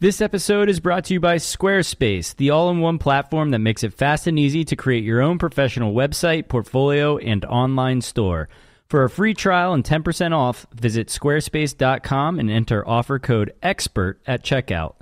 This episode is brought to you by Squarespace, the all-in-one platform that makes it fast and easy to create your own professional website, portfolio, and online store. For a free trial and 10% off, visit squarespace.com and enter offer code EXPERT at checkout.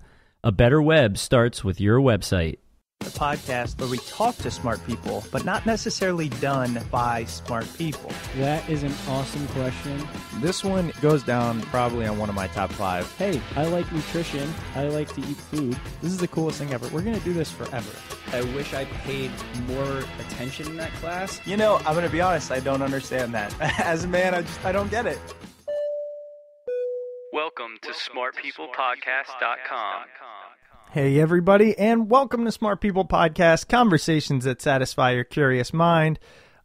A better web starts with your website. A podcast where we talk to smart people, but not necessarily done by smart people. That is an awesome question. This one goes down probably on one of my top 5. Hey, I like nutrition. I like to eat food. This is the coolest thing ever. We're going to do this forever. I wish I paid more attention in that class. You know, I'm going to be honest, I don't understand that. As a man, I don't get it. Welcome to smartpeoplepodcast.com. Hey everybody, and welcome to Smart People Podcast, conversations that satisfy your curious mind.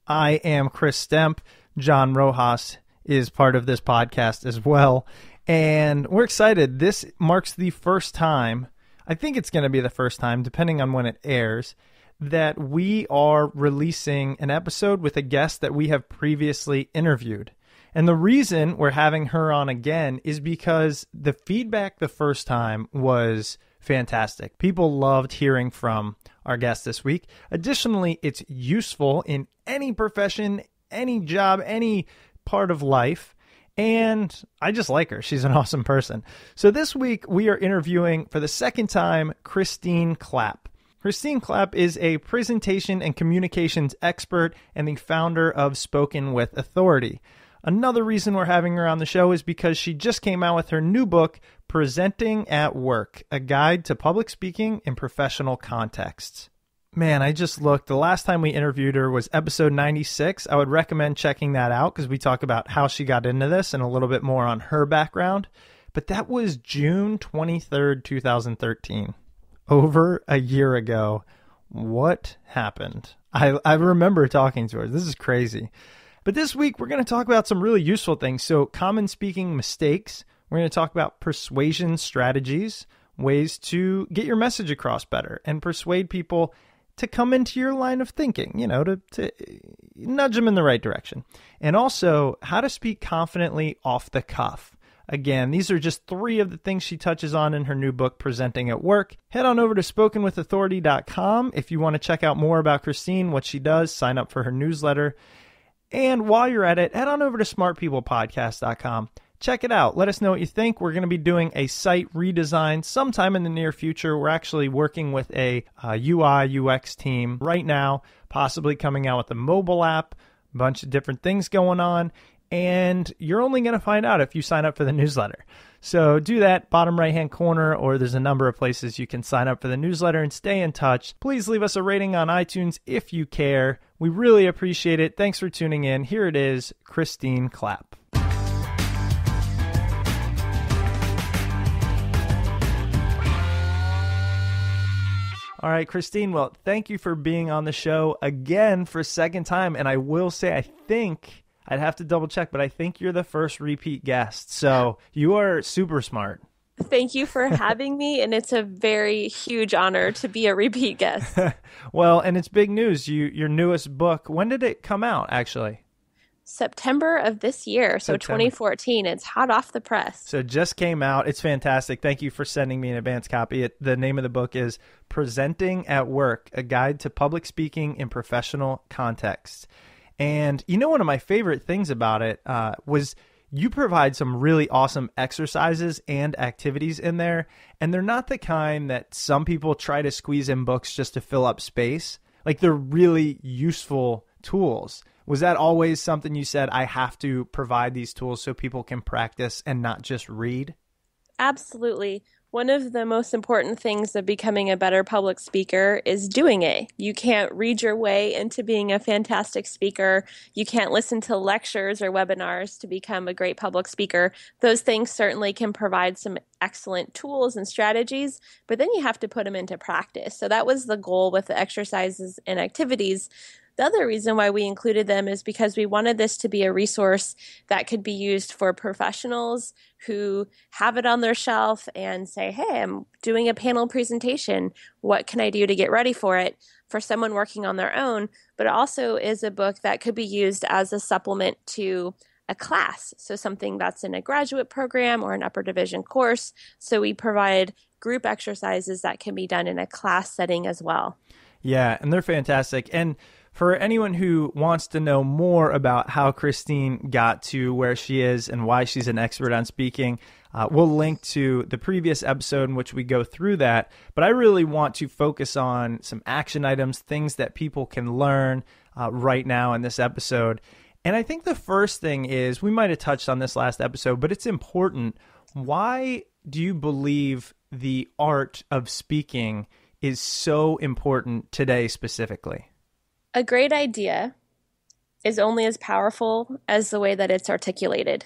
I am Chris Stemp. John Rojas is part of this podcast as well, and we're excited. This marks the first time, I think it's going to be the first time, depending on when it airs, that we are releasing an episode with a guest that we have previously interviewed. And the reason we're having her on again is because the feedback the first time was fantastic. People loved hearing from our guest this week. Additionally, it's useful in any profession, any job, any part of life. And I just like her. She's an awesome person. So this week we are interviewing for the second time Christine Clapp. Christine Clapp is a presentation and communications expert and the founder of Spoken with Authority. Another reason we're having her on the show is because she just came out with her new book, Presenting at Work, a guide to public speaking in professional contexts. Man, I just looked. The last time we interviewed her was episode 96. I would recommend checking that out because we talk about how she got into this and a little bit more on her background. But that was June 23rd, 2013. Over a year ago. What happened? I remember talking to her. This is crazy. But this week, we're going to talk about some really useful things. So common speaking mistakes. We're going to talk about persuasion strategies, ways to get your message across better and persuade people to come into your line of thinking, you know, to nudge them in the right direction. And also how to speak confidently off the cuff. Again, these are just 3 of the things she touches on in her new book, Presenting at Work. Head on over to spokenwithauthority.com if you want to check out more about Christine, what she does, sign up for her newsletter. And while you're at it, head on over to smartpeoplepodcast.com. Check it out. Let us know what you think. We're going to be doing a site redesign sometime in the near future. We're actually working with a UI, UX team right now, possibly coming out with a mobile app, a bunch of different things going on. And you're only going to find out if you sign up for the newsletter. So do that, bottom right-hand corner, or there's a number of places you can sign up for the newsletter and stay in touch. Please leave us a rating on iTunes if you care. We really appreciate it. Thanks for tuning in. Here it is, Christine Clapp. All right, Christine, well, thank you for being on the show again for a second time. And I will say, I think, I'd have to double check, but I think you're the first repeat guest. So you are super smart. Thank you for having me, and it's a very huge honor to be a repeat guest. Well, and it's big news. Your newest book, when did it come out, actually? September of this year, so 2014. It's hot off the press. So it just came out. It's fantastic. Thank you for sending me an advance copy. The name of the book is Presenting at Work, a guide to public speaking in professional contexts. And you know, one of my favorite things about it was you provide some really awesome exercises and activities in there. And they're not the kind that some people try to squeeze in books just to fill up space. Like, they're really useful tools. Was that always something you said, I have to provide these tools so people can practice and not just read? Absolutely. One of the most important things of becoming a better public speaker is doing it. You can't read your way into being a fantastic speaker. You can't listen to lectures or webinars to become a great public speaker. Those things certainly can provide some excellent tools and strategies, but then you have to put them into practice. So that was the goal with the exercises and activities. The other reason why we included them is because we wanted this to be a resource that could be used for professionals who have it on their shelf and say, hey, I'm doing a panel presentation. What can I do to get ready for it? For someone working on their own, but it also is a book that could be used as a supplement to a class, so something that's in a graduate program or an upper division course. So we provide group exercises that can be done in a class setting as well. Yeah, and they're fantastic. And for anyone who wants to know more about how Christine got to where she is and why she's an expert on speaking, we'll link to the previous episode in which we go through that. But I really want to focus on some action items, things that people can learn right now in this episode. And I think the first thing is, we might have touched on this last episode, but it's important. Why do you believe the art of speaking is so important today specifically? A great idea is only as powerful as the way that it's articulated.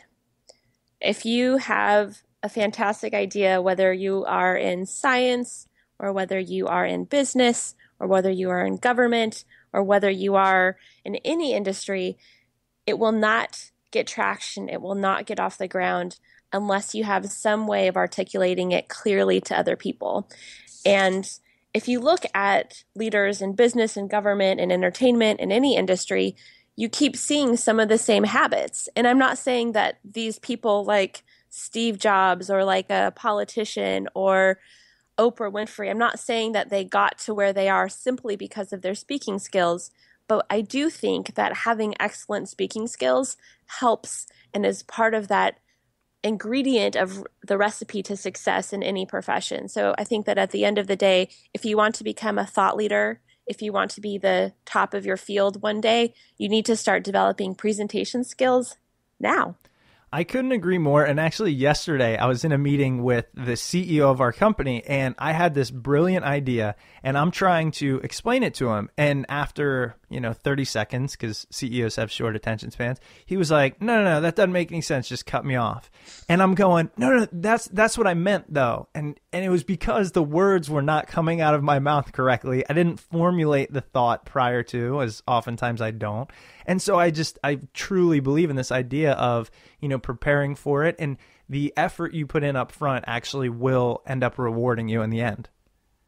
If you have a fantastic idea, whether you are in science or whether you are in business or whether you are in government or whether you are in any industry, it will not get traction. It will not get off the ground unless you have some way of articulating it clearly to other people. And if you look at leaders in business and government and entertainment and any industry, you keep seeing some of the same habits. And I'm not saying that these people like Steve Jobs or like a politician or Oprah Winfrey, I'm not saying that they got to where they are simply because of their speaking skills, but I do think that having excellent speaking skills helps and is part of that ingredient of the recipe to success in any profession. So I think that at the end of the day, if you want to become a thought leader, if you want to be the top of your field one day, you need to start developing presentation skills now. I couldn't agree more. And actually yesterday I was in a meeting with the CEO of our company and I had this brilliant idea and I'm trying to explain it to him. And after, 30 seconds, because CEOs have short attention spans, he was like, no, that doesn't make any sense. Just cut me off. And I'm going, no, that's what I meant though. And it was because the words were not coming out of my mouth correctly. I didn't formulate the thought prior to, as oftentimes I don't. And so I truly believe in this idea of, preparing for it, and the effort you put in up front actually will end up rewarding you in the end.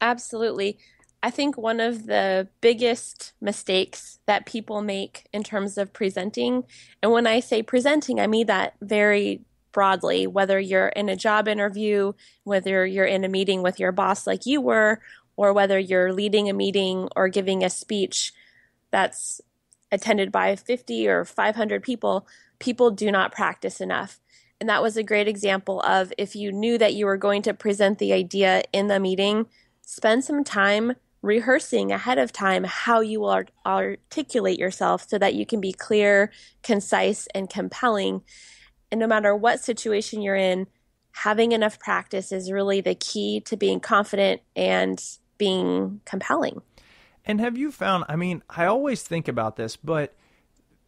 Absolutely. I think one of the biggest mistakes that people make in terms of presenting, and when I say presenting, I mean that very broadly, whether you're in a job interview, whether you're in a meeting with your boss like you were, or whether you're leading a meeting or giving a speech that's attended by 50 or 500 people, people do not practice enough. And that was a great example of, if you knew that you were going to present the idea in the meeting, spend some time rehearsing ahead of time how you will articulate yourself so that you can be clear, concise, and compelling. And no matter what situation you're in, having enough practice is really the key to being confident and being compelling. And have you found, I always think about this, but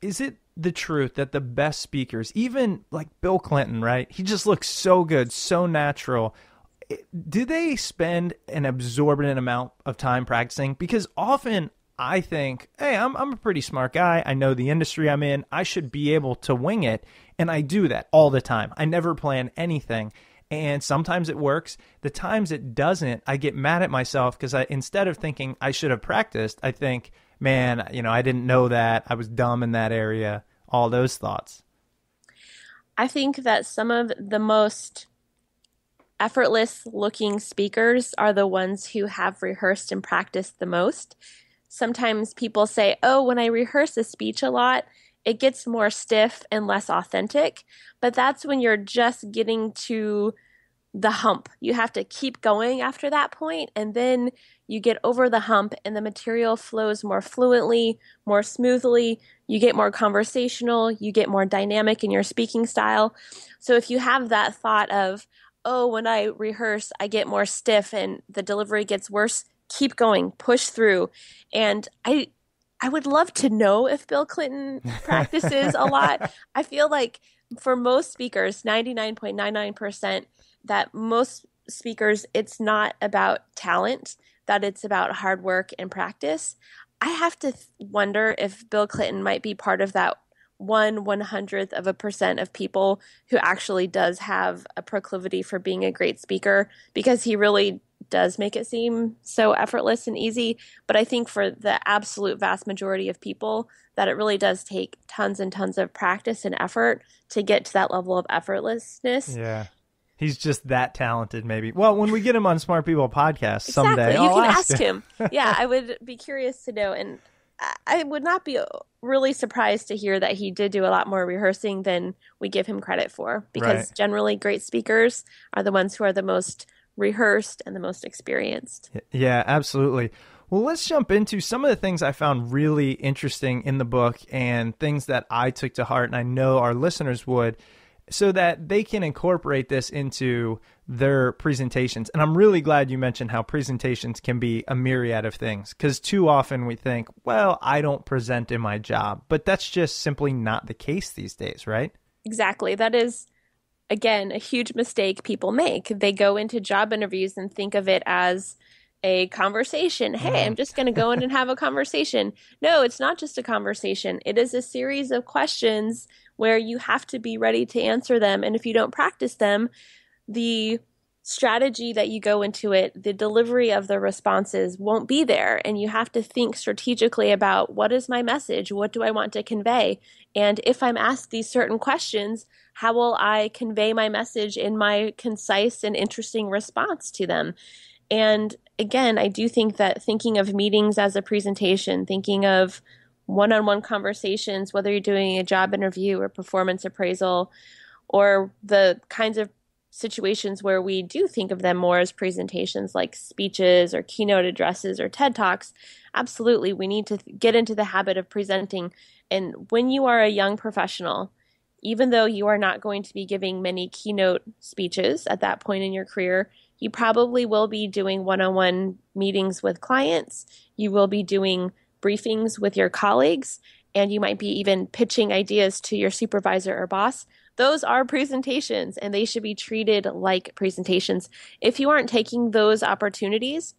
is it the truth that the best speakers, even like Bill Clinton, right? He just looks so good, so natural. Do they spend an exorbitant amount of time practicing? Because often I think, hey, I'm a pretty smart guy. I know the industry I'm in. I should be able to wing it. And I do that all the time. I never plan anything. And sometimes it works. The times it doesn't, I get mad at myself because instead of thinking I should have practiced, I think, man, I didn't know that. I was dumb in that area. All those thoughts. I think that some of the most effortless looking speakers are the ones who have rehearsed and practiced the most. Sometimes people say, oh, when I rehearse a speech a lot, it gets more stiff and less authentic. But that's when you're just getting to the hump. You have to keep going after that point, and then you get over the hump and the material flows more fluently, more smoothly. You get more conversational, you get more dynamic in your speaking style. So if you have that thought of, oh, when I rehearse, I get more stiff and the delivery gets worse, keep going, push through. And I would love to know if Bill Clinton practices a lot. I feel like for most speakers, 99.99%, that most speakers, it's not about talent, that it's about hard work and practice. I have to wonder if Bill Clinton might be part of that 1/100% of people who actually does have a proclivity for being a great speaker, because he really does make it seem so effortless and easy. But I think for the absolute vast majority of people, that it really does take tons and tons of practice and effort to get to that level of effortlessness. Yeah. He's just that talented, maybe. Well, when we get him on Smart People Podcast someday, Exactly. You I'll can ask him. Yeah, I would be curious to know. And I would not be really surprised to hear that he did do a lot more rehearsing than we give him credit for, because Right. generally great speakers are the ones who are the most rehearsed and the most experienced. Yeah, absolutely. Well, let's jump into some of the things I found really interesting in the book and things that I took to heart, and I know our listeners would, so that they can incorporate this into their presentations. And I'm really glad you mentioned how presentations can be a myriad of things, because too often we think, well, I don't present in my job, but that's just simply not the case these days, right? Exactly. That is, again, a huge mistake people make. They go into job interviews and think of it as a conversation. Hey, I'm just going to go in and have a conversation. No, it's not just a conversation. It is a series of questions where you have to be ready to answer them. And if you don't practice them, the strategy that you go into it, the delivery of the responses won't be there. And you have to think strategically about, what is my message? What do I want to convey? And if I'm asked these certain questions, how will I convey my message in my concise and interesting response to them? And again, I do think that thinking of meetings as a presentation, thinking of one-on-one conversations, whether you're doing a job interview or performance appraisal, or the kinds of situations where we do think of them more as presentations, like speeches or keynote addresses or TED Talks, absolutely, we need to get into the habit of presenting. And when you are a young professional, even though you are not going to be giving many keynote speeches at that point in your career, you probably will be doing one-on-one meetings with clients. You will be doing briefings with your colleagues, and you might be even pitching ideas to your supervisor or boss. Those are presentations, and they should be treated like presentations. If you aren't taking those opportunities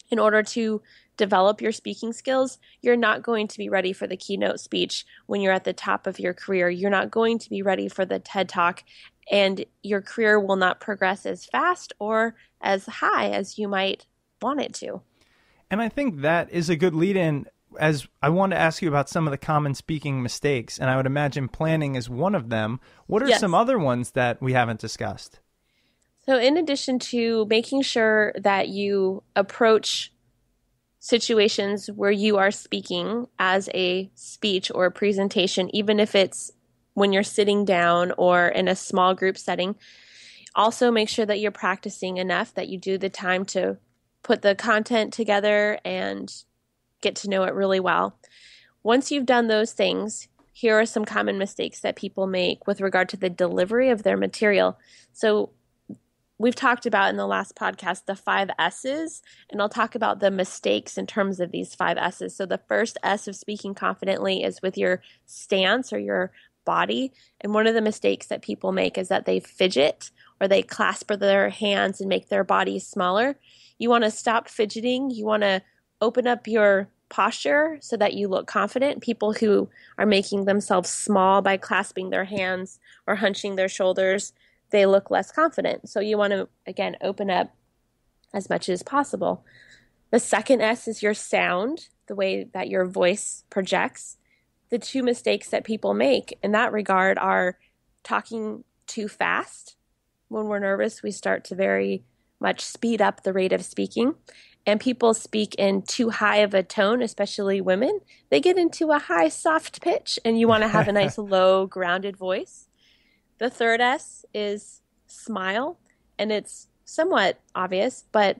in order to develop your speaking skills, you're not going to be ready for the keynote speech when you're at the top of your career. You're not going to be ready for the TED Talk, and your career will not progress as fast or as high as you might want it to. And I think that is a good lead-in, as I want to ask you about some of the common speaking mistakes, and I would imagine planning is one of them. What are some other ones that we haven't discussed? So in addition to making sure that you approach situations where you are speaking as a speech or a presentation, even if it's when you're sitting down or in a small group setting, also make sure that you're practicing enough that you do the time to put the content together and get to know it really well. Once you've done those things, here are some common mistakes that people make with regard to the delivery of their material. So we've talked about in the last podcast the 5 S's, and I'll talk about the mistakes in terms of these 5 S's. So the first S of speaking confidently is with your stance or your body. And one of the mistakes that people make is that they fidget or they clasp their hands and make their bodies smaller. You want to stop fidgeting. You want to open up your posture so that you look confident. People who are making themselves small by clasping their hands or hunching their shoulders, they look less confident. So you want to, again, open up as much as possible. The second S is your sound, the way that your voice projects. The 2 mistakes that people make in that regard are talking too fast. When we're nervous, we start to very much speed up the rate of speaking. And people speak in too high of a tone, especially women. They get into a high, soft pitch, and you want to have a nice, low, grounded voice. The third S is smile, and it's somewhat obvious, but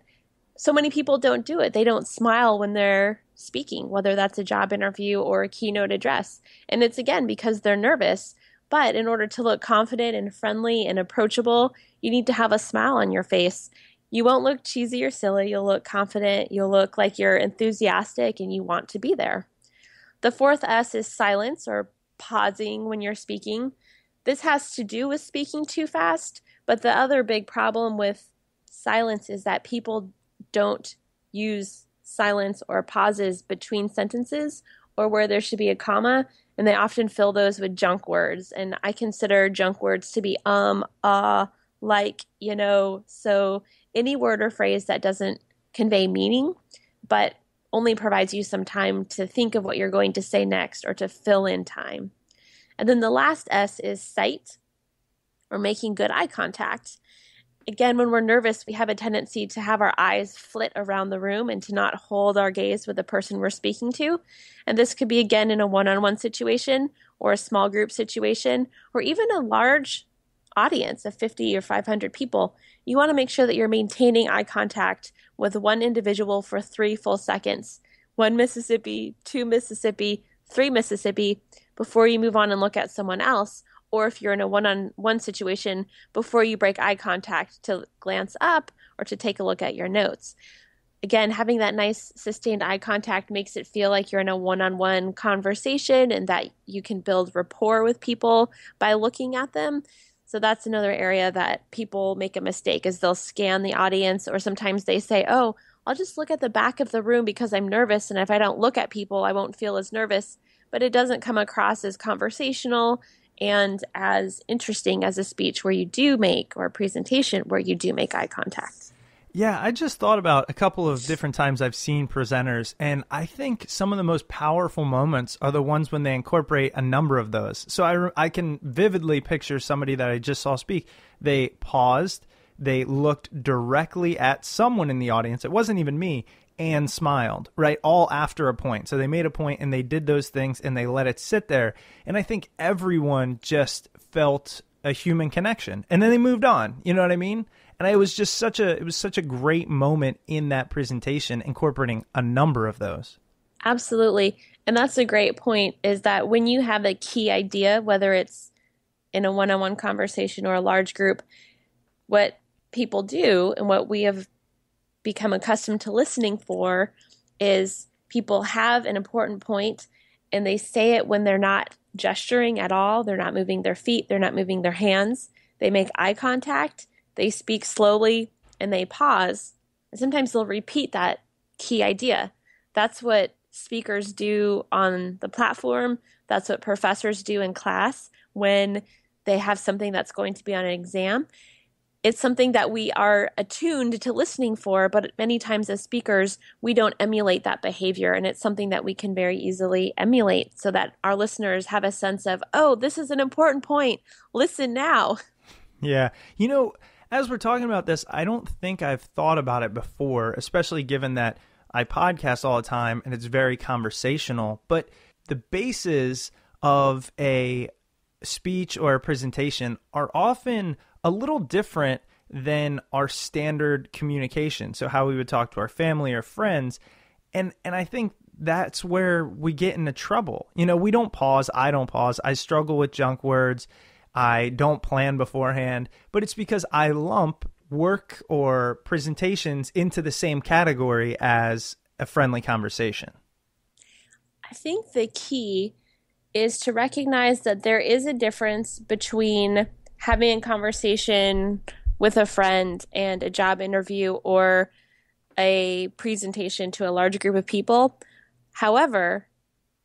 so many people don't do it. They don't smile when they're speaking, whether that's a job interview or a keynote address. And it's, again, because they're nervous. But in order to look confident and friendly and approachable, you need to have a smile on your face. You won't look cheesy or silly. You'll look confident. You'll look like you're enthusiastic and you want to be there. The fourth S is silence, or pausing when you're speaking. This has to do with speaking too fast, but the other big problem with silence is that people don't use silence or pauses between sentences or where there should be a comma, and they often fill those with junk words. And I consider junk words to be like, so. any word or phrase that doesn't convey meaning, but only provides you some time to think of what you're going to say next or to fill in time. And then the last S is sight, or making good eye contact. Again, when we're nervous, we have a tendency to have our eyes flit around the room and to not hold our gaze with the person we're speaking to. And this could be, again, in a one-on-one situation or a small group situation or even a large audience of 50 or 500 people. You want to make sure that you're maintaining eye contact with one individual for 3 full seconds. 1 Mississippi, 2 Mississippi, 3 Mississippi, before you move on and look at someone else. Or if you're in a one-on-one situation, before you break eye contact to glance up or to take a look at your notes. Again, having that nice sustained eye contact makes it feel like you're in a one-on-one conversation and that you can build rapport with people by looking at them. So that's another area that people make a mistake, is they'll scan the audience, or sometimes they say, oh, I'll just look at the back of the room because I'm nervous, and if I don't look at people, I won't feel as nervous. But it doesn't come across as conversational and as interesting as a speech where you do make, or a presentation where you do make eye contact. Yeah, I just thought about a couple of different times I've seen presenters, and I think some of the most powerful moments are the ones when they incorporate a number of those. So I can vividly picture somebody that I just saw speak. They paused, they looked directly at someone in the audience, it wasn't even me, and smiled, right? All after a point. So they made a point and they did those things and they let it sit there. And I think everyone just felt a human connection. And then they moved on. You know what I mean? And it was just such a great moment in that presentation, incorporating a number of those. Absolutely. And that's a great point, is that when you have a key idea, whether it's in a one-on-one conversation or a large group, what people do and what we have become accustomed to listening for is people have an important point and they say it when they're not gesturing at all. They're not moving their feet. They're not moving their hands. They make eye contact. They speak slowly and they pause. And sometimes they'll repeat that key idea. That's what speakers do on the platform. That's what professors do in class when they have something that's going to be on an exam. It's something that we are attuned to listening for, but many times as speakers, we don't emulate that behavior. And it's something that we can very easily emulate so that our listeners have a sense of, oh, this is an important point. Listen now. Yeah. You know, as we're talking about this, I don't think I've thought about it before, especially given that I podcast all the time and it's very conversational. But the bases of a speech or a presentation are often a little different than our standard communication. So how we would talk to our family or friends. And I think that's where we get into trouble. You know, we don't pause. I don't pause. I struggle with junk words. I don't plan beforehand, but it's because I lump work or presentations into the same category as a friendly conversation. I think the key is to recognize that there is a difference between having a conversation with a friend and a job interview or a presentation to a large group of people. However,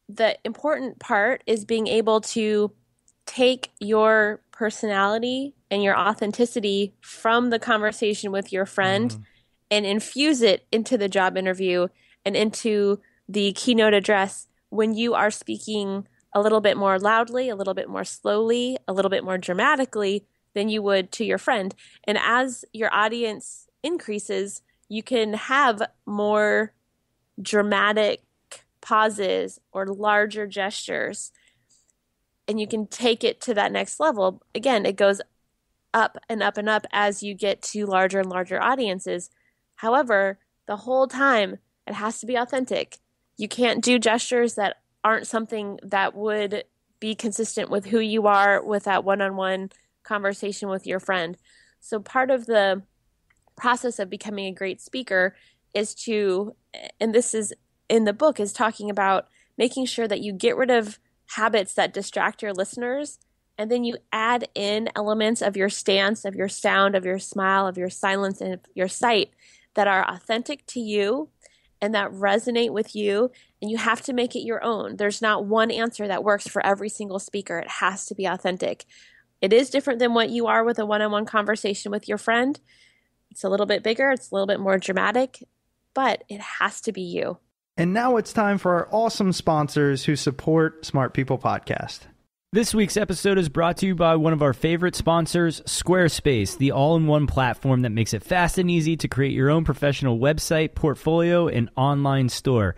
the important part is being able to take your personality and your authenticity from the conversation with your friend and infuse it into the job interview and into the keynote address when you are speaking a little bit more loudly, a little bit more slowly, a little bit more dramatically than you would to your friend. And as your audience increases, you can have more dramatic pauses or larger gestures, and you can take it to that next level. Again, it goes up and up and up as you get to larger and larger audiences. However, the whole time, it has to be authentic. You can't do gestures that aren't something that would be consistent with who you are with that one-on-one conversation with your friend. So part of the process of becoming a great speaker is to, and this is in the book, is talking about making sure that you get rid of habits that distract your listeners, and then you add in elements of your stance, of your sound, of your smile, of your silence, and of your sight that are authentic to you and that resonate with you, and you have to make it your own. There's not one answer that works for every single speaker. It has to be authentic. It is different than what you are with a one-on-one conversation with your friend. It's a little bit bigger, it's a little bit more dramatic, but it has to be you. And now it's time for our awesome sponsors who support Smart People Podcast. This week's episode is brought to you by one of our favorite sponsors, Squarespace, the all-in-one platform that makes it fast and easy to create your own professional website, portfolio, and online store.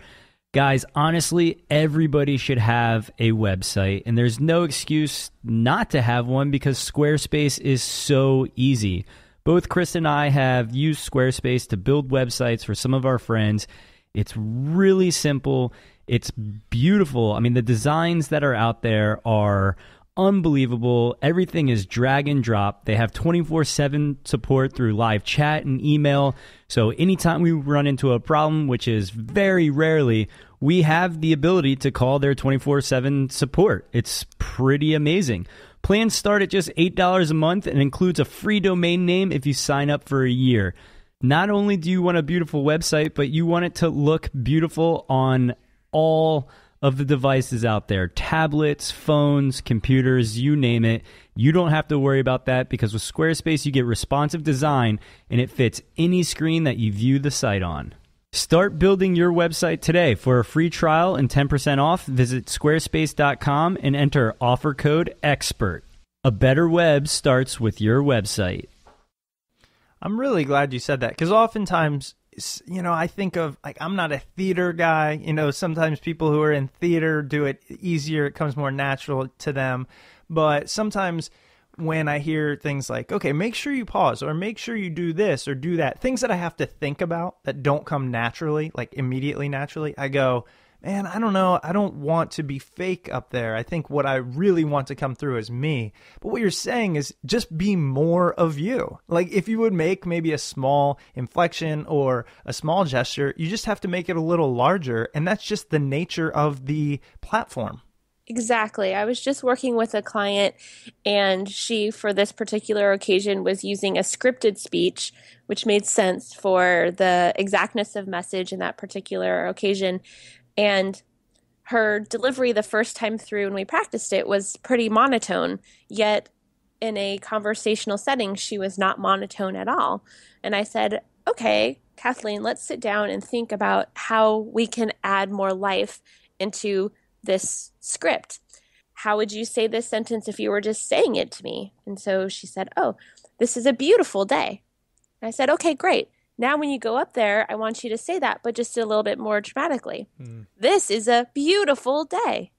Guys, honestly, everybody should have a website, and there's no excuse not to have one because Squarespace is so easy. Both Chris and I have used Squarespace to build websites for some of our friends. It's really simple. It's beautiful. I mean, the designs that are out there are unbelievable. Everything is drag and drop. They have 24/7 support through live chat and email. So anytime we run into a problem, which is very rarely, we have the ability to call their 24/7 support. It's pretty amazing. Plans start at just $8 a month and includes a free domain name if you sign up for a year. Not only do you want a beautiful website, but you want it to look beautiful on all of the devices out there, tablets, phones, computers, you name it. You don't have to worry about that because with Squarespace, you get responsive design and it fits any screen that you view the site on. Start building your website today. For a free trial and 10% off, visit squarespace.com and enter offer code EXPERT. A better web starts with your website. I'm really glad you said that because oftentimes, I think of, I'm not a theater guy. Sometimes people who are in theater do it easier. It comes more natural to them. But sometimes when I hear things like, okay, make sure you pause or make sure you do this or do that, things that I have to think about that don't come naturally, like immediately naturally, I go, man, I don't know. I don't want to be fake up there. I think what I really want to come through is me. But what you're saying is just be more of you. Like if you would make maybe a small inflection or a small gesture, you just have to make it a little larger. And that's just the nature of the platform. Exactly. I was just working with a client and she, for this particular occasion, was using a scripted speech, which made sense for the exactness of message in that particular occasion. And her delivery the first time through when we practiced it was pretty monotone, yet in a conversational setting, she was not monotone at all. And I said, okay, Kathleen, let's sit down and think about how we can add more life into this script. How would you say this sentence if you were just saying it to me? And so she said, oh, this is a beautiful day. And I said, okay, great. Now when you go up there, I want you to say that, but just a little bit more dramatically. This is a beautiful day,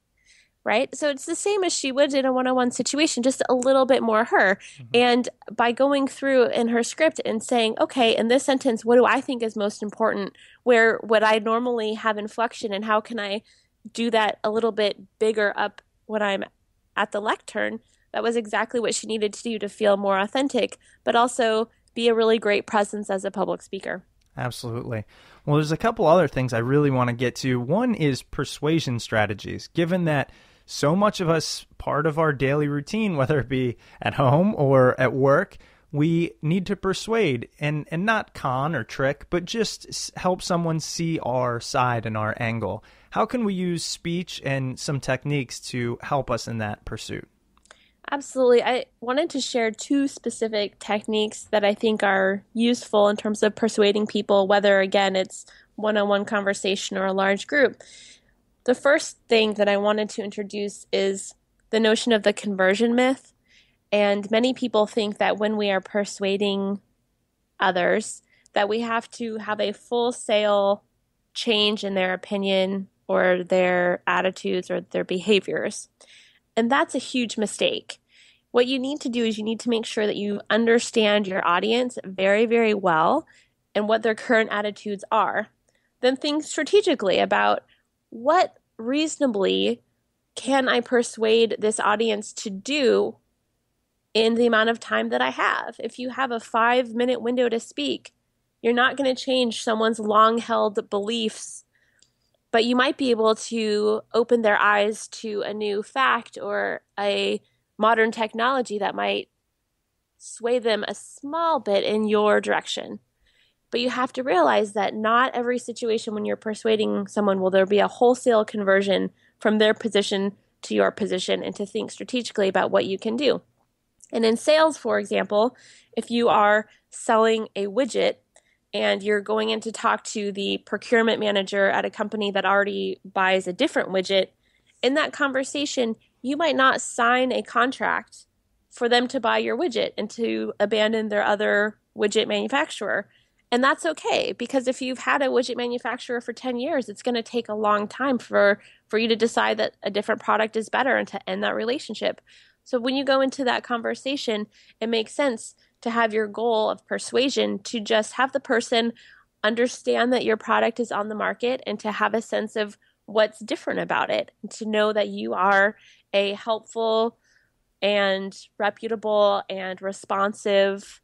right? So it's the same as she would in a one-on-one situation, just a little bit more her. Mm-hmm. And by going through in her script and saying, okay, in this sentence, what do I think is most important? Where would I normally have inflection and how can I do that a little bit bigger up when I'm at the lectern? That was exactly what she needed to do to feel more authentic, but also be a really great presence as a public speaker. Absolutely. Well, there's a couple other things I really want to get to. One is persuasion strategies. Given that so much of us, part of our daily routine, whether it be at home or at work, we need to persuade and not con or trick, but just help someone see our side and our angle. How can we use speech and some techniques to help us in that pursuit? Absolutely. I wanted to share two specific techniques that I think are useful in terms of persuading people, whether, again, it's one-on-one conversation or a large group. The first thing that I wanted to introduce is the notion of the conversion myth. And many people think that when we are persuading others, that we have to have a full-sale change in their opinion or their attitudes or their behaviors. And that's a huge mistake. What you need to do is you need to make sure that you understand your audience very, very well and what their current attitudes are. Then think strategically about what reasonably can I persuade this audience to do in the amount of time that I have. If you have a 5-minute window to speak, you're not going to change someone's long-held beliefs, but you might be able to open their eyes to a new fact or a modern technology that might sway them a small bit in your direction. But you have to realize that not every situation when you're persuading someone will there be a wholesale conversion from their position to your position, and to think strategically about what you can do. And in sales, for example, if you are selling a widget and you're going in to talk to the procurement manager at a company that already buys a different widget, in that conversation, you might not sign a contract for them to buy your widget and to abandon their other widget manufacturer. And that's okay, because if you've had a widget manufacturer for 10 years, it's going to take a long time for you to decide that a different product is better and to end that relationship. So when you go into that conversation, it makes sense to have your goal of persuasion to just have the person understand that your product is on the market and to have a sense of what's different about it, and to know that you are a helpful and reputable and responsive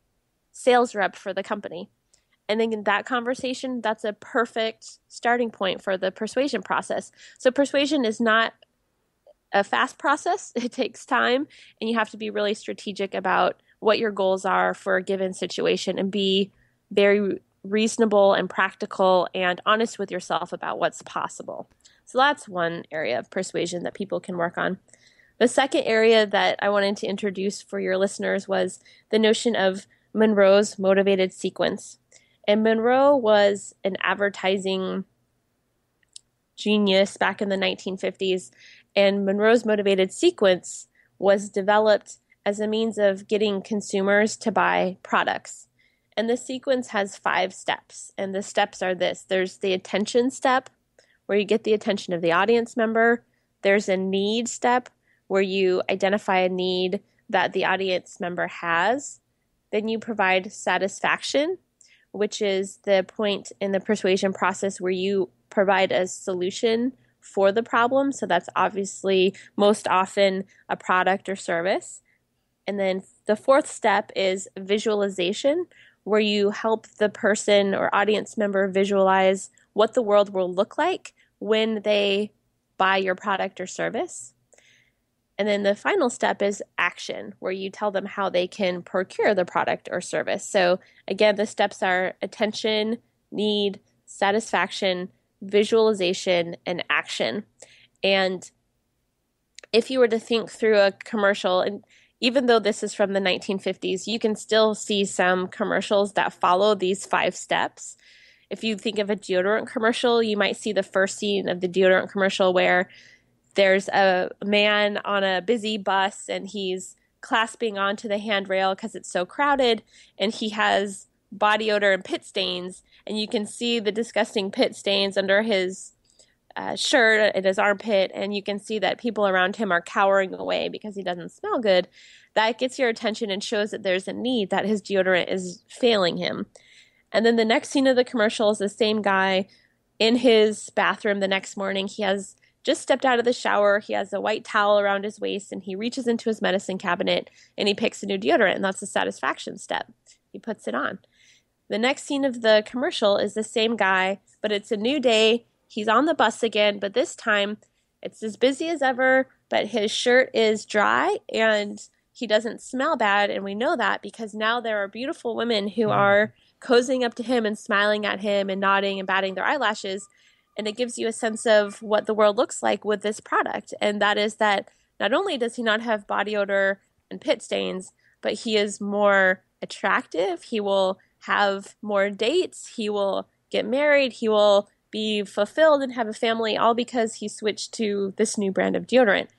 sales rep for the company. And then in that conversation, that's a perfect starting point for the persuasion process. So persuasion is not a fast process. It takes time, and you have to be really strategic about what your goals are for a given situation and be very reasonable and practical and honest with yourself about what's possible. So that's one area of persuasion that people can work on. The second area that I wanted to introduce for your listeners was the notion of Monroe's motivated sequence. And Monroe was an advertising genius back in the 1950s, and Monroe's motivated sequence was developed as a means of getting consumers to buy products. And the sequence has 5 steps, and the steps are this. There's the attention step, where you get the attention of the audience member. There's a need step, where you identify a need that the audience member has. Then you provide satisfaction, which is the point in the persuasion process where you provide a solution for the problem. So that's obviously most often a product or service. And then the 4th step is visualization, where you help the person or audience member visualize what the world will look like when they buy your product or service. And then the final step is action, where you tell them how they can procure the product or service. So again, the steps are attention, need, satisfaction, visualization, and action. And if you were to think through a commercial, and even though this is from the 1950s, you can still see some commercials that follow these 5 steps. If you think of a deodorant commercial, you might see the first scene of the deodorant commercial where there's a man on a busy bus and he's clasping onto the handrail because it's so crowded, and he has body odor and pit stains, and you can see the disgusting pit stains under his shirt and his armpit, and you can see that people around him are cowering away because he doesn't smell good. That gets your attention and shows that there's a need, that his deodorant is failing him. And then the next scene of the commercial is the same guy in his bathroom the next morning. He has just stepped out of the shower. He has a white towel around his waist, and he reaches into his medicine cabinet and he picks a new deodorant, and that's the satisfaction step. He puts it on. The next scene of the commercial is the same guy, but it's a new day. He's on the bus again, but this time it's as busy as ever, but his shirt is dry and he doesn't smell bad, and we know that because now there are beautiful women who are cozying up to him and smiling at him and nodding and batting their eyelashes. And it gives you a sense of what the world looks like with this product. And that is that not only does he not have body odor and pit stains, but he is more attractive. He will have more dates. He will get married. He will be fulfilled and have a family, all because he switched to this new brand of deodorant.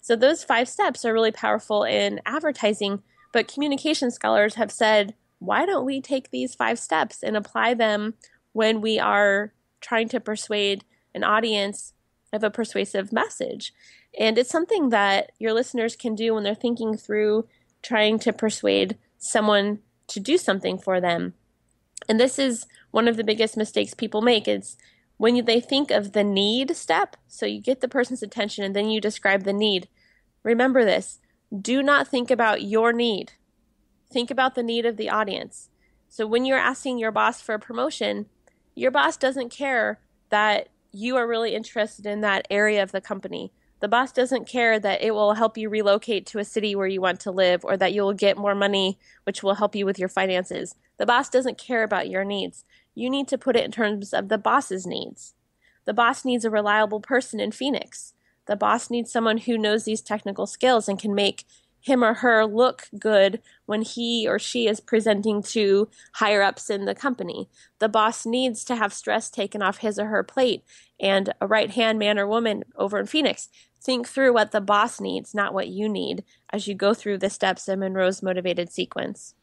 So those 5 steps are really powerful in advertising. But communication scholars have said, why don't we take these 5 steps and apply them when we are trying to persuade an audience of a persuasive message? And it's something that your listeners can do when they're thinking through trying to persuade someone to do something for them. And this is one of the biggest mistakes people make. It's when they think of the need step. So you get the person's attention and then you describe the need. Remember this. Do not think about your need. Think about the need of the audience. So when you're asking your boss for a promotion, your boss doesn't care that you are really interested in that area of the company. The boss doesn't care that it will help you relocate to a city where you want to live, or that you will get more money, which will help you with your finances. The boss doesn't care about your needs. You need to put it in terms of the boss's needs. The boss needs a reliable person in Phoenix. The boss needs someone who knows these technical skills and can make him or her look good when he or she is presenting to higher ups in the company. The boss needs to have stress taken off his or her plate. And a right-hand man or woman over in Phoenix, think through what the boss needs, not what you need, as you go through the steps in Monroe's motivated sequence.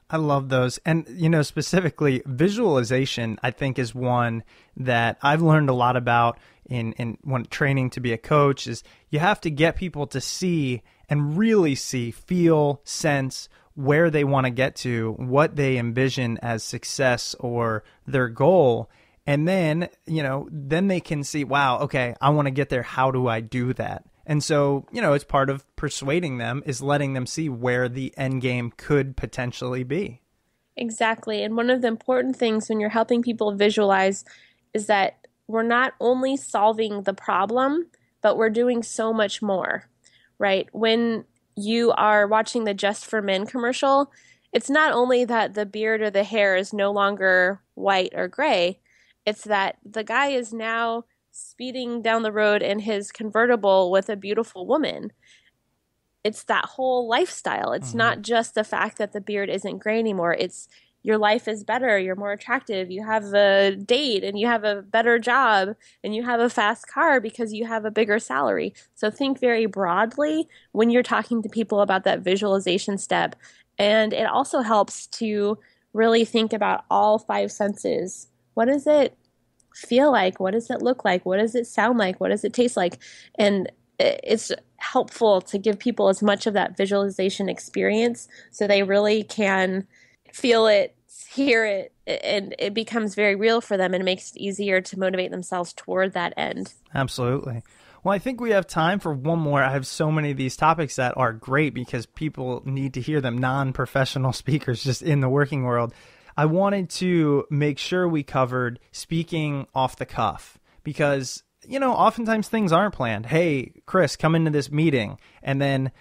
I love those. And, specifically visualization, I think, is one that I've learned a lot about in when training to be a coach. Is you have to get people to see and really see, feel, sense where they want to get to, what they envision as success or their goal. And then, then they can see, wow, okay, I want to get there. How do I do that? And so, it's part of persuading them is letting them see where the end game could potentially be. Exactly. And one of the important things when you're helping people visualize is that we're not only solving the problem, but we're doing so much more, right? When you are watching the Just for Men commercial, it's not only that the beard or the hair is no longer white or gray, it's that the guy is now speeding down the road in his convertible with a beautiful woman. It's that whole lifestyle. It's not just the fact that the beard isn't gray anymore. It's your life is better, you're more attractive, you have a date and you have a better job and you have a fast car because you have a bigger salary. So think very broadly when you're talking to people about that visualization step. And it also helps to really think about all five senses. What does it feel like? What does it look like? What does it sound like? What does it taste like? And it's helpful to give people as much of that visualization experience so they really can feel it, hear it, and it becomes very real for them and it makes it easier to motivate themselves toward that end. Absolutely. Well, I think we have time for one more. I have so many of these topics that are great because people need to hear them, non-professional speakers just in the working world. I wanted to make sure we covered speaking off the cuff because, oftentimes things aren't planned. Hey, Chris, come into this meeting, and then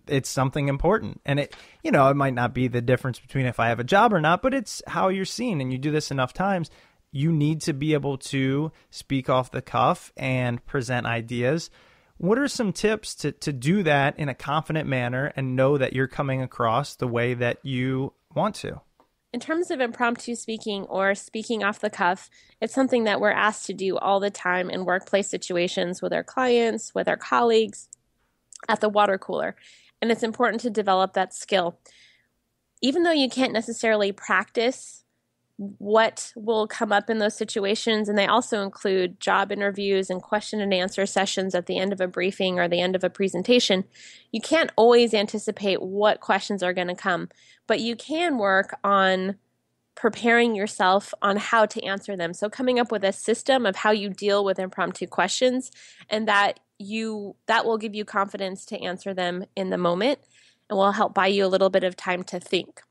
it's something important. And it might not be the difference between if I have a job or not, but it's how you're seen. And you do this enough times, you need to be able to speak off the cuff and present ideas. What are some tips to do that in a confident manner and know that you're coming across the way that you want to? In terms of impromptu speaking or speaking off the cuff, it's something that we're asked to do all the time in workplace situations with our clients, with our colleagues, at the water cooler. And it's important to develop that skill. Even though you can't necessarily practice what will come up in those situations, and they also include job interviews and question and answer sessions at the end of a briefing or the end of a presentation, you can't always anticipate what questions are going to come, but you can work on preparing yourself on how to answer them. So coming up with a system of how you deal with impromptu questions, and that will give you confidence to answer them in the moment and will help buy you a little bit of time to think.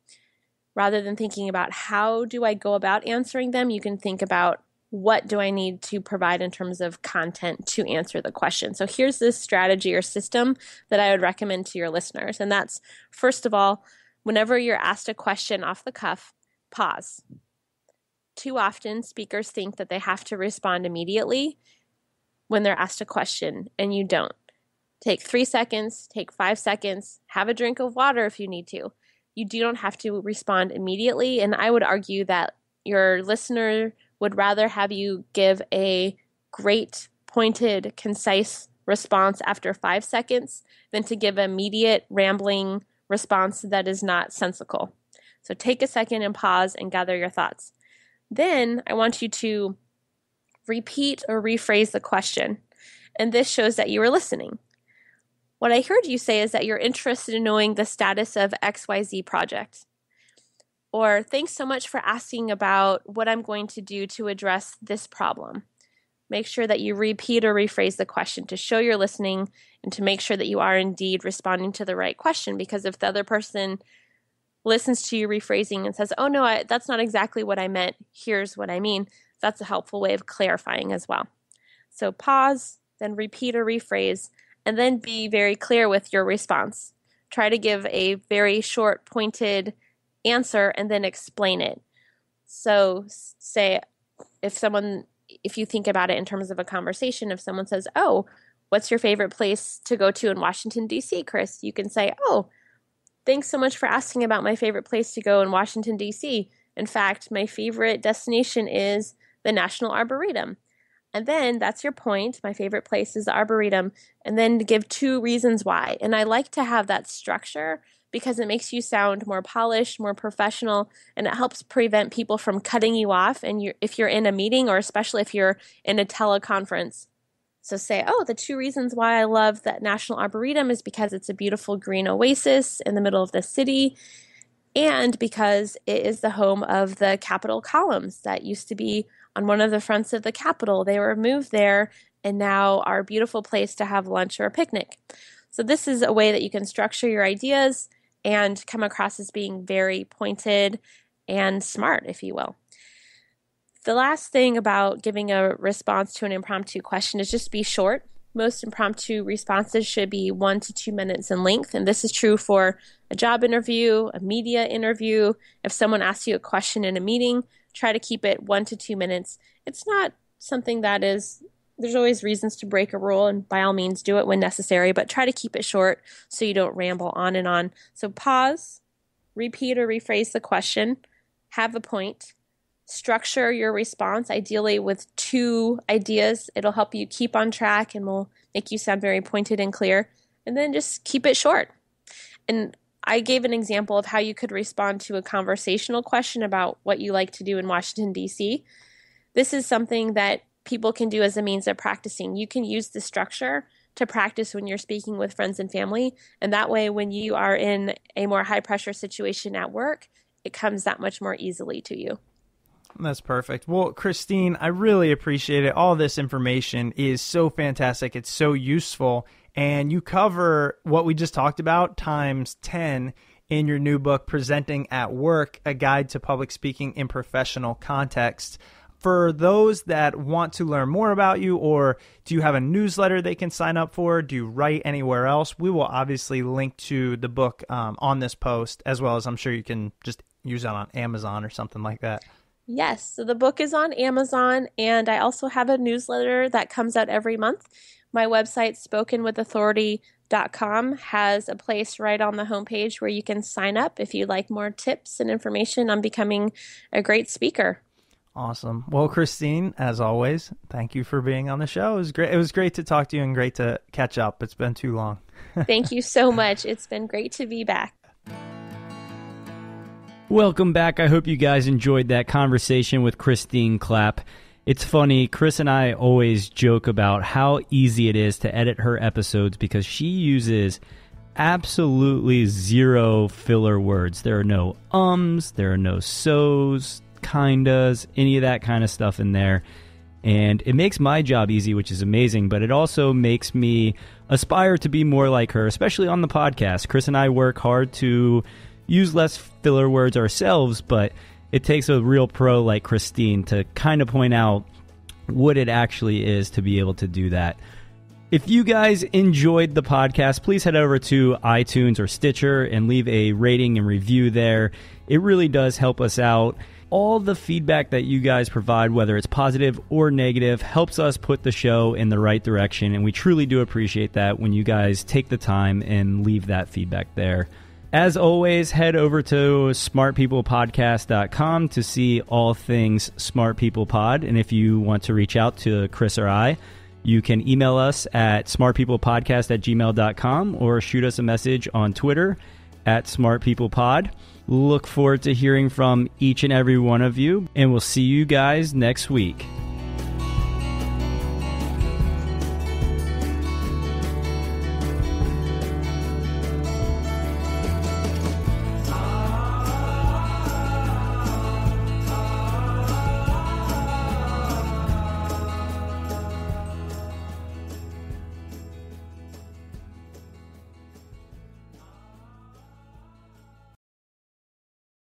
Rather than thinking about how do I go about answering them, you can think about what do I need to provide in terms of content to answer the question. So here's this strategy or system that I would recommend to your listeners. And that's, first of all, whenever you're asked a question off the cuff, pause. Too often, speakers think that they have to respond immediately when they're asked a question, and you don't. Take 3 seconds, take 5 seconds, have a drink of water if you need to. You don't have to respond immediately, and I would argue that your listener would rather have you give a great, pointed, concise response after 5 seconds than to give an immediate, rambling response that is not sensical. So take a second and pause and gather your thoughts. Then I want you to repeat or rephrase the question, and this shows that you were listening. What I heard you say is that you're interested in knowing the status of XYZ project. Or thanks so much for asking about what I'm going to do to address this problem. Make sure that you repeat or rephrase the question to show you're listening and to make sure that you are indeed responding to the right question. Because if the other person listens to you rephrasing and says, oh no, that's not exactly what I meant, here's what I mean, that's a helpful way of clarifying as well. So pause, then repeat or rephrase, and then be very clear with your response. Try to give a very short, pointed answer and then explain it. So say if you think about it in terms of a conversation, if someone says, oh, what's your favorite place to go to in Washington, D.C., Chris? You can say, oh, Thanks so much for asking about my favorite place to go in Washington, D.C. In fact, my favorite destination is the National Arboretum. And then that's your point. My favorite place is the Arboretum. And then to give 2 reasons why. And I like to have that structure because it makes you sound more polished, more professional, and it helps prevent people from cutting you off. And if you're in a meeting, or especially if you're in a teleconference. So say, oh, the 2 reasons why I love that National Arboretum is because it's a beautiful green oasis in the middle of the city, and because it is the home of the Capitol columns that used to be on one of the fronts of the Capitol. They were moved there and now are a beautiful place to have lunch or a picnic. So this is a way that you can structure your ideas and come across as being very pointed and smart, if you will. The last thing about giving a response to an impromptu question is just be short. Most impromptu responses should be 1 to 2 minutes in length, and this is true for a job interview, a media interview. If someone asks you a question in a meeting, try to keep it 1 to 2 minutes. It's not something that is, there's always reasons to break a rule, and by all means do it when necessary, but try to keep it short so you don't ramble on and on. So pause, repeat or rephrase the question, have a point, structure your response, ideally with 2 ideas. It'll help you keep on track and will make you sound very pointed and clear. And then just keep it short. And I gave an example of how you could respond to a conversational question about what you like to do in Washington, D.C. This is something that people can do as a means of practicing. You can use the structure to practice when you're speaking with friends and family. And that way, when you are in a more high-pressure situation at work, it comes that much more easily to you. That's perfect. Well, Christine, I really appreciate it. All this information is so fantastic. It's so useful. And you cover what we just talked about times 10 in your new book, Presenting at Work, A Guide to Public Speaking in Professional Context. For those that want to learn more about you, or do you have a newsletter they can sign up for? Do you write anywhere else? We will obviously link to the book on this post, as well as I'm sure you can just use it on Amazon or something like that. Yes, so the book is on Amazon, and I also have a newsletter that comes out every month. My website, spokenwithauthority.com, has a place right on the homepage where you can sign up if you'd like more tips and information on becoming a great speaker. Awesome. Well, Christine, as always, thank you for being on the show. It was great. It was great to talk to you and great to catch up. It's been too long. Thank you so much. It's been great to be back. Welcome back. I hope you guys enjoyed that conversation with Christine Clapp. It's funny, Chris and I always joke about how easy it is to edit her episodes because she uses absolutely 0 filler words. There are no ums, there are no so's, kindas, any of that kind of stuff in there. And it makes my job easy, which is amazing, but it also makes me aspire to be more like her, especially on the podcast. Chris and I work hard to use less filler words ourselves, but it takes a real pro like Christine to kind of point out what it actually is to be able to do that. If you guys enjoyed the podcast, please head over to iTunes or Stitcher and leave a rating and review there. It really does help us out. All the feedback that you guys provide, whether it's positive or negative, helps us put the show in the right direction, and we truly do appreciate that when you guys take the time and leave that feedback there. As always, head over to smartpeoplepodcast.com to see all things Smart People Pod. And if you want to reach out to Chris or I, you can email us at smartpeoplepodcast@gmail.com or shoot us a message on Twitter at smartpeoplepod. Look forward to hearing from each and every one of you, and we'll see you guys next week.